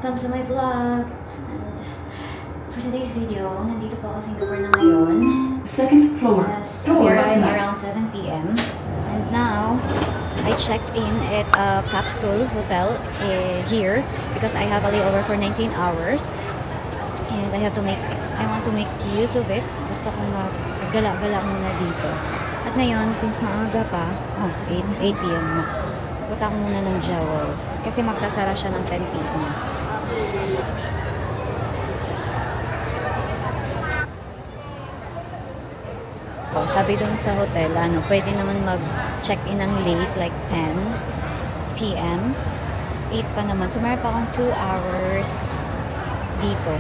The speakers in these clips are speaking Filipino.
welcome to my vlog. And for today's video, nandito po ako sa Singapore na ngayon. Second floor. Yes, we arrived around 7 p.m. And now, I checked in at a capsule hotel here because I have a layover for 19 hours. And I want to make use of it. Gusto kong maggala-gala muna dito. At ngayon, since maaga pa, 8 p.m. na. Punta ko muna ng Jewel. Kasi magsasara siya ng 10 p.m. Sabi dun sa hotel, pwede naman mag-check-in ng late, like 10 p.m. 8 pa naman. So, meron pa akong 2 hours dito.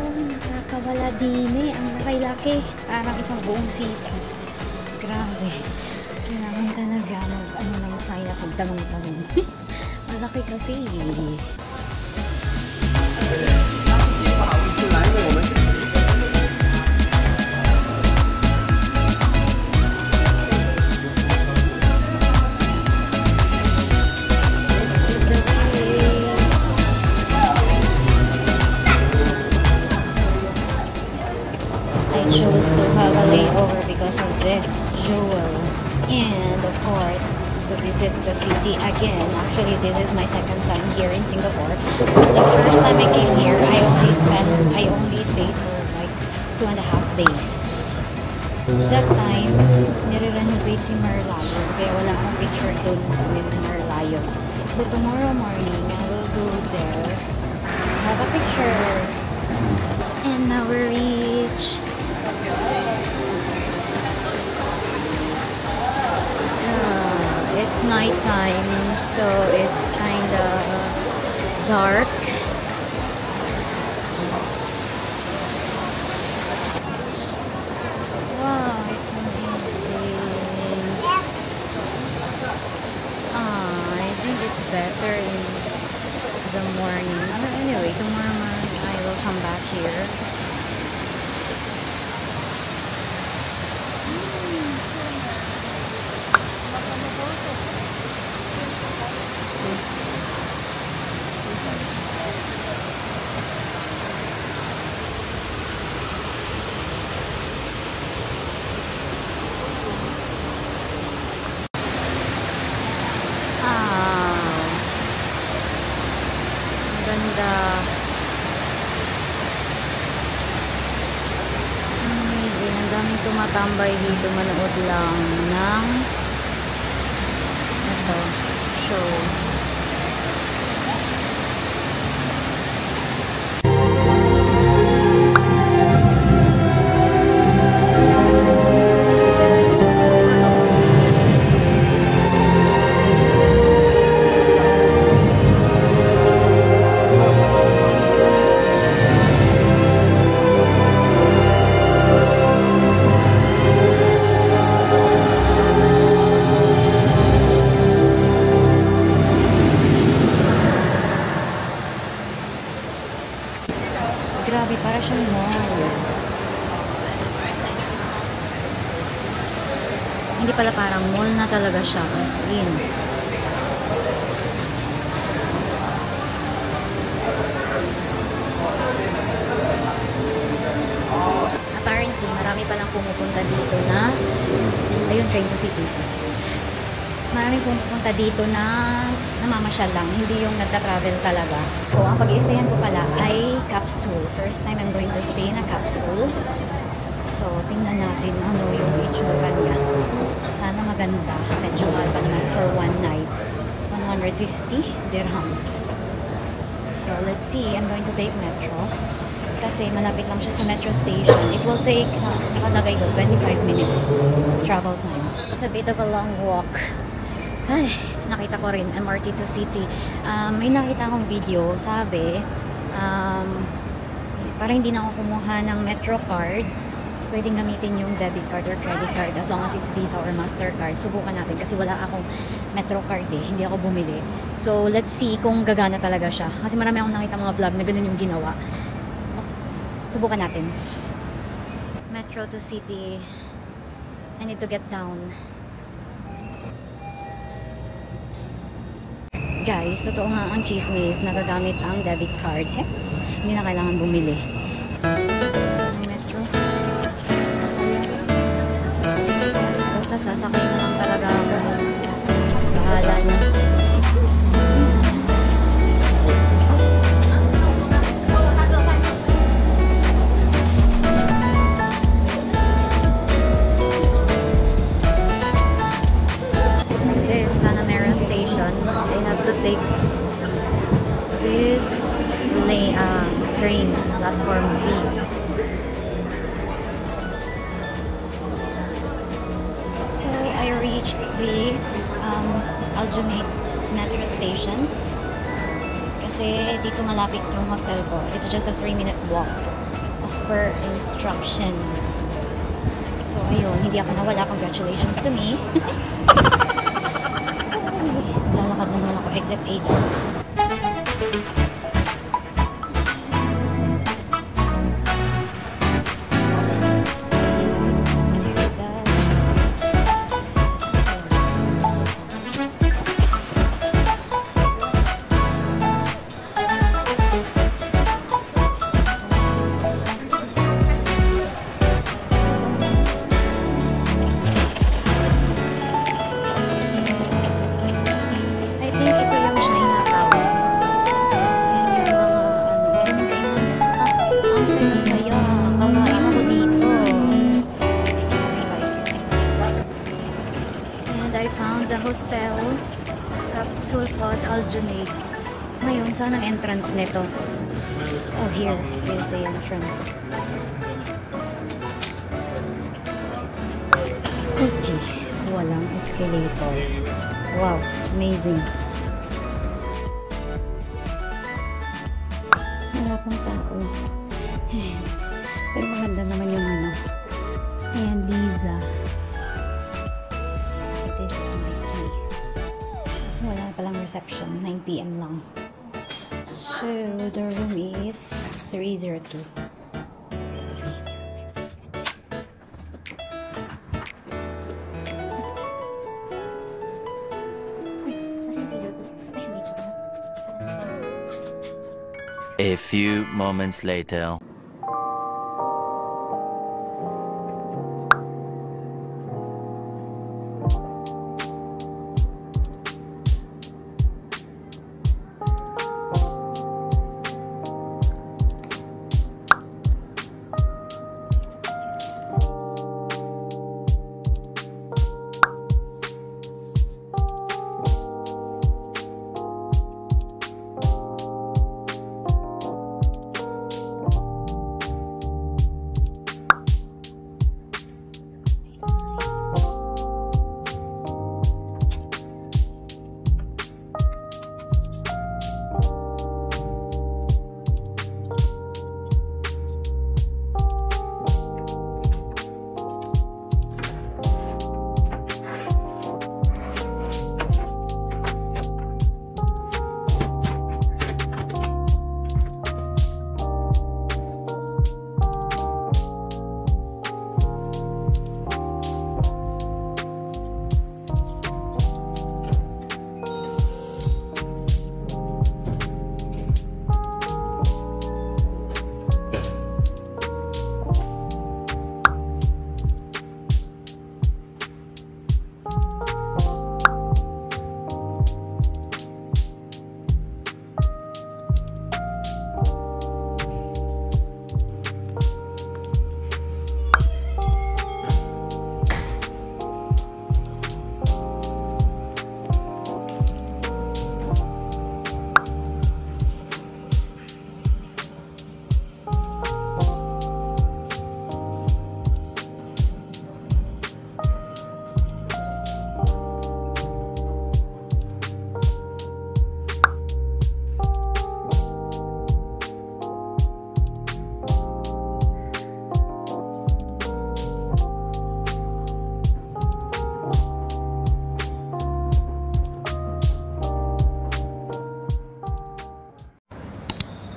Nakakawala din ang laki-laki. Parang isang buong city. Grabe. Kailangan talaga ng sign na pagtanong-tanong. Malaki kasi. I chose to have a layover because of this Jewel, and of course to visit the city again. Actually, this is my second time here in Singapore. The first time I came here, I only stayed for like 2.5 days. That time, nire-renovate si Merlion, kaya wala akong picture doon with Merlion. So tomorrow morning, I will go there, have a picture. And now we reach it's nighttime, so it's kind of dark. Wow, it's amazing. I think it's better in the morning. But anyway, tomorrow morning I will come back here. Ganda. Amazing. Ang daming tumatambay dito manood lang ng show. Grabe, para siyang mall. Hindi pala, parang mall na talaga siya. Yun. Apparently, marami palang pumupunta dito na ayun, train to city. Maraming pumupunta dito na namamasyal lang, hindi yung nagta-travel talaga. So, ang pag-i-stayan ko pala ay capsule. First time I'm going to stay in a capsule. So, tingnan natin ano yung itsura niya. Sana maganda. Medyo mahal pa naman for one night. 150 dirhams. So, let's see. I'm going to take metro. Kasi malapit lang siya sa metro station. It will take, nakalagay ko, 25 minutes travel time. It's a bit of a long walk. Ay, nakita ko rin, MRT to city. May nakita akong video, sabi, para hindi na ako kumuha ng metro card, pwedeng gamitin yung debit card or credit card as long as it's Visa or Mastercard. Subukan natin kasi wala akong metro card eh. Hindi ako bumili. So, let's see kung gagana talaga siya. Kasi marami akong nakita mga vlog na ganun yung ginawa. Subukan natin. Metro to city. I need to get down. Guys, totoo nga ang chismis. Nagagamit ang debit card. Hindi na kailangan bumili. Metro. Basta sasakay na lang talaga ako. Bahala na. Take this train platform B. So I reached the Aljunied metro station kasi dito malapit yung hostel ko. It's just a 3-minute walk as per instruction. So ayun, hindi ako nawala. Congratulations to me. Lalakad na naman ako. Exit 8. Hostel Sulcod Aljunied. Ngayon, saan ang entrance nito? Oh, here is the entrance. Okay, walang escalator. Wow, amazing. Wala pong tao. Pero maganda naman yung ano. Ayan, Liza. Wala palang reception. 9 PM lang. So, the room is 302. A few moments later.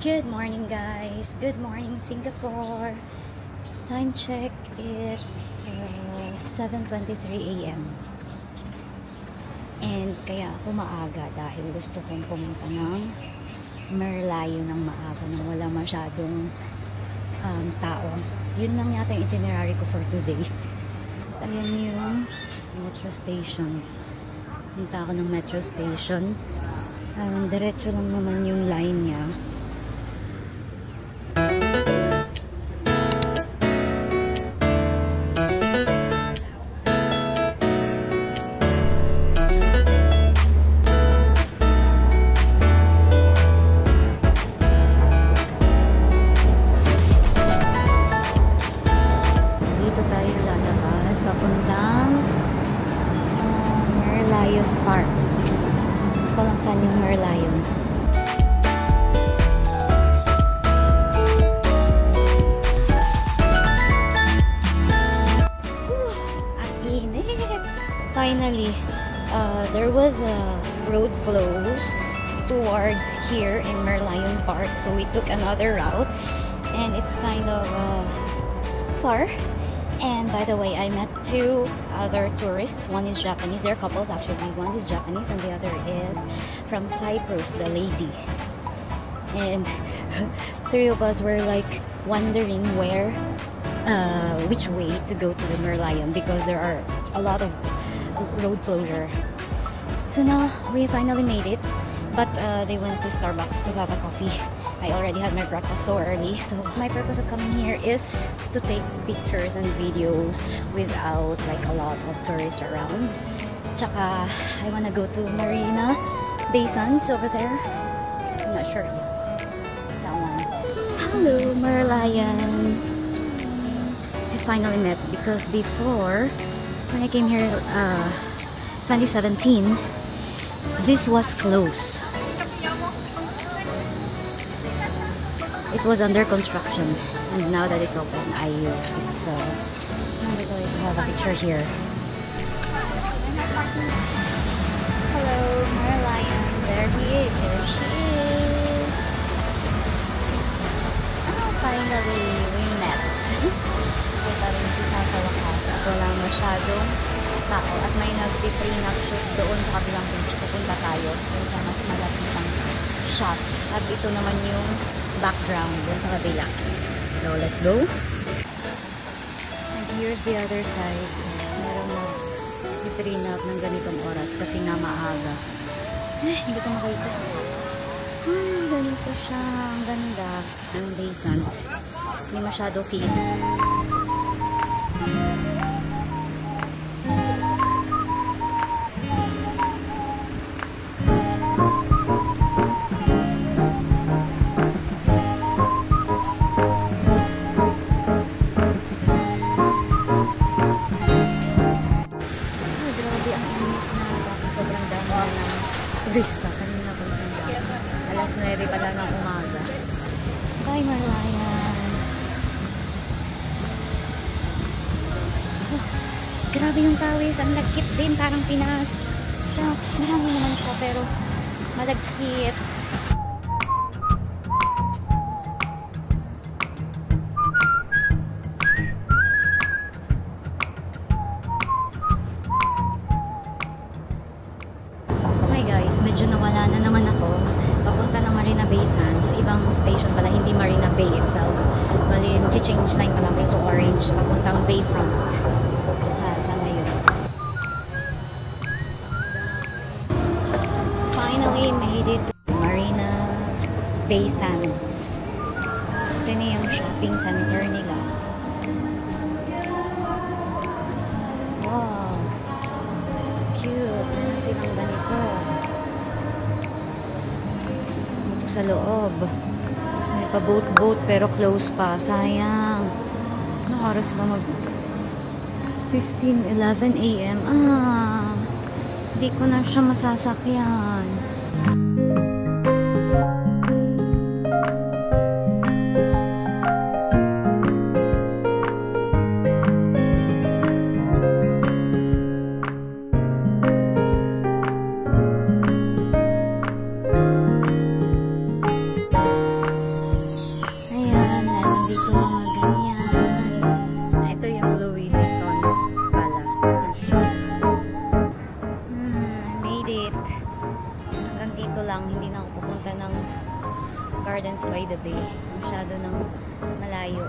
Good morning, guys. Good morning, Singapore. Time check, it's 7:23 a.m. And kaya ako maaga dahil gusto kong pumunta ng Merlion ng maaga nang wala masyadong tao. Yun lang yata yung itinerary ko for today. Ayan yung metro station. Punta ako ng metro station. Diretso lang naman yung line niya. Park. Ko lang saan yung Merlion. Ang init! Finally, there was a road closed towards here in Merlion Park, so we took another route, and it's kind of far. And by the way, I met two other tourists. One is Japanese. They're couples actually. One is Japanese and the other is from Cyprus, the lady. And three of us were like wondering which way to go to the Merlion because there are a lot of road closure. So now we finally made it. But they went to Starbucks to have a coffee. I already had my breakfast so early. So my purpose of coming here is to take pictures and videos without like a lot of tourists around. Tsaka, I wanna go to Marina Bay Sands over there. I'm not sure yet. That one. Hello, Merlion. I finally met because before, when I came here 2017, this was closed. It was under construction, and now that it's open, I'm going to have a picture here. Hello, Merlion. There he is. There she is. Oh, finally, we met. Kita rin kita sa wakas at walang masyadong tao. At may nag-pre-nap shoot doon sa kabilang beach. Pupunta tayo doon sa mas malapitang shot. At ito naman yung background dun sa kabila. So, let's go. And here's the other side. Meron na i-train up ng ganitong oras kasi nga maaga. Hindi ko makita. Ganito siya. Ang ganda. Ang Bay Sands. Hindi masyado kita. Turista, kanina po alas 9 pa lang ng umaga. Bye, Merlion. Oh, grabe yung tawis. Ang lagkit din. Parang Pinas. Siya, marami naman siya pero malagkit. Medyo nawala na naman ako. Papunta ng Marina Bay Sands. Ibang station pala, hindi Marina Bay itself. Bali, mag-change line pa lang ito orange. Papuntang Bayfront. Saan na yun? Finally, made it to Marina Bay Sands. Ito na yung shopping center nila. Wow! It's cute. Natin ang ganito. Sa loob. May pa boat pero close pa. Sayang. Anong oras ba mag 11 a.m. Hindi ko na siya masasakyan. Gardens by the Bay. Masyado ng malayo.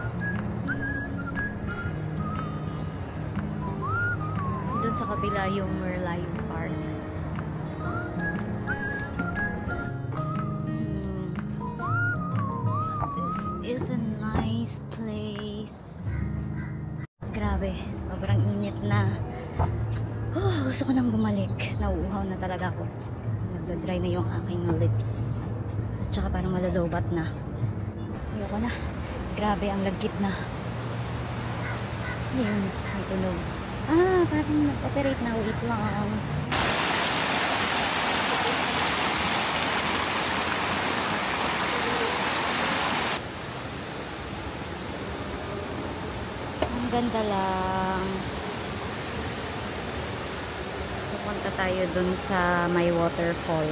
Doon sa kabila yung Merlion Park. This is a nice place. Grabe, sobrang init na. Gusto ko nang bumalik. Nauuhaw na talaga ako. Nagda-dry na yung aking lips. At saka parang malalobat na. Ayoko na. Grabe, ang lagkit na. Ayun, may tunog. Parang nag-operate na. Wait lang. Ang ganda lang. Pupunta tayo dun sa may waterfall.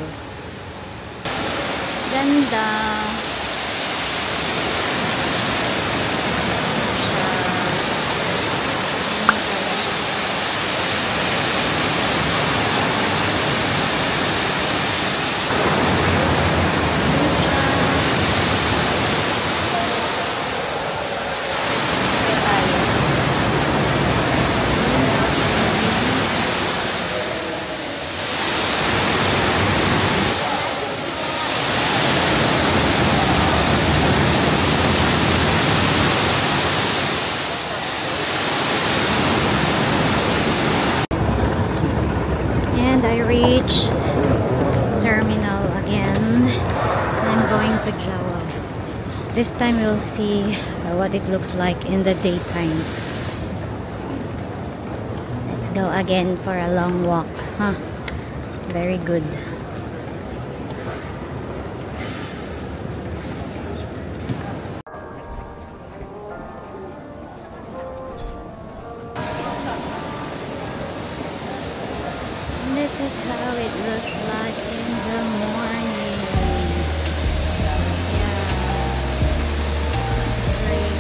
Ganda. And I reached terminal again. I'm going to Jawa. This time we'll see what it looks like in the daytime. Let's go again for a long walk. Very good. This is how it looks like in the morning. Yeah. Great.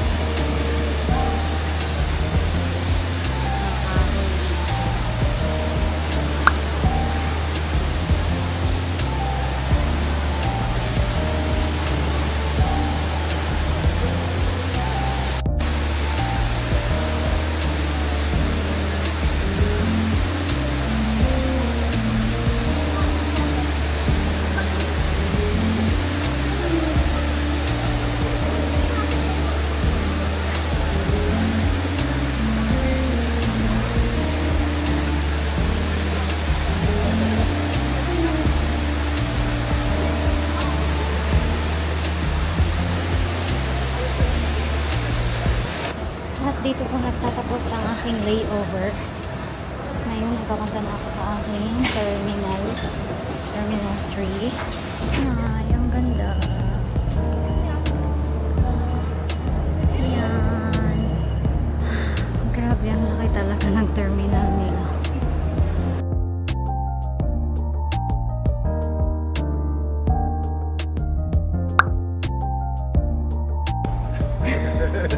At dito po nagtatapos ang aking layover. Ngayon, papunta na ako sa aking terminal. Terminal 3. Ay, ang ganda. Ayan. Grabe, ang laki talaga ng terminal nila.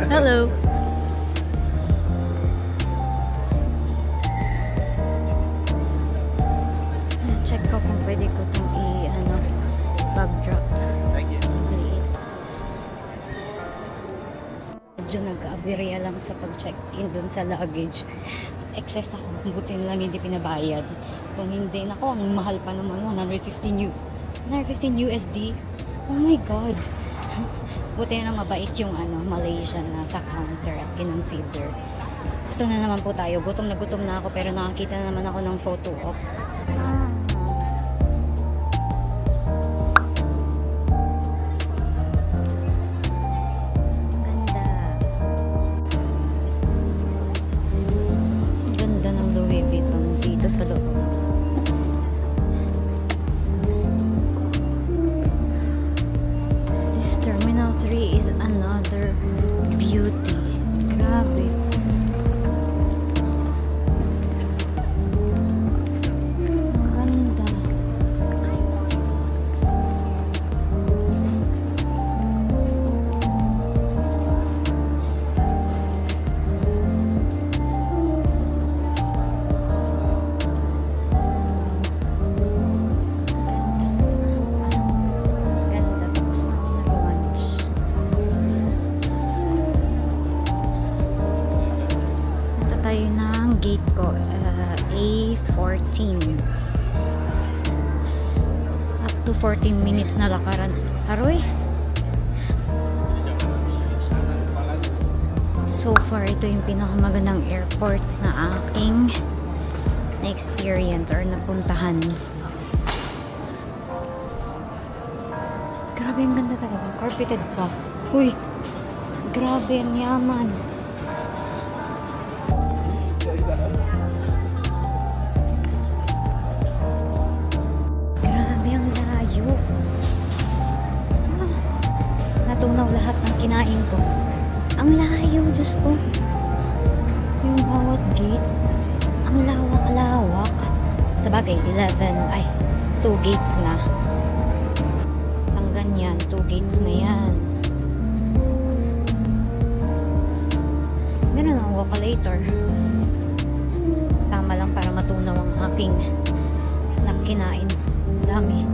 Hello. Check ko kung pwede ko itong bag drop. Thank you. Medyo nagka-aberya lang sa pag-check-in dun sa luggage. Excess ako. Buti na lang hindi pinabayad. Kung hindi, nako, ang mahal pa naman. 115 USD. Oh my God. Buti na lang mabait yung Malaysian na sa counter at kinonsider. Ito na naman po tayo. Gutom na ako pero nakakita na naman ako ng photo op. Ganda ng Louis Vuitton dito sa loob. This Terminal 3 is another beauty. Grabe. Ganda. Up to 14 minutes na lakaran. Aroy! So far, ito yung pinakamagandang airport na aking na-experience or napuntahan. Grabe, ang ganda talaga. Carpeted pa. Uy! Grabe, ang yaman. Grabe, ang layo. Ah, natunaw lahat ng kinain ko. Ang layo, Diyos ko. Yung bawat gate. Ang lawak-lawak. Sa bagay, 2 gates na. Isang ganyan, 2 gates na yan. Meron akong walkalator. Tama lang para matunaw ang aking nakinain. Dami.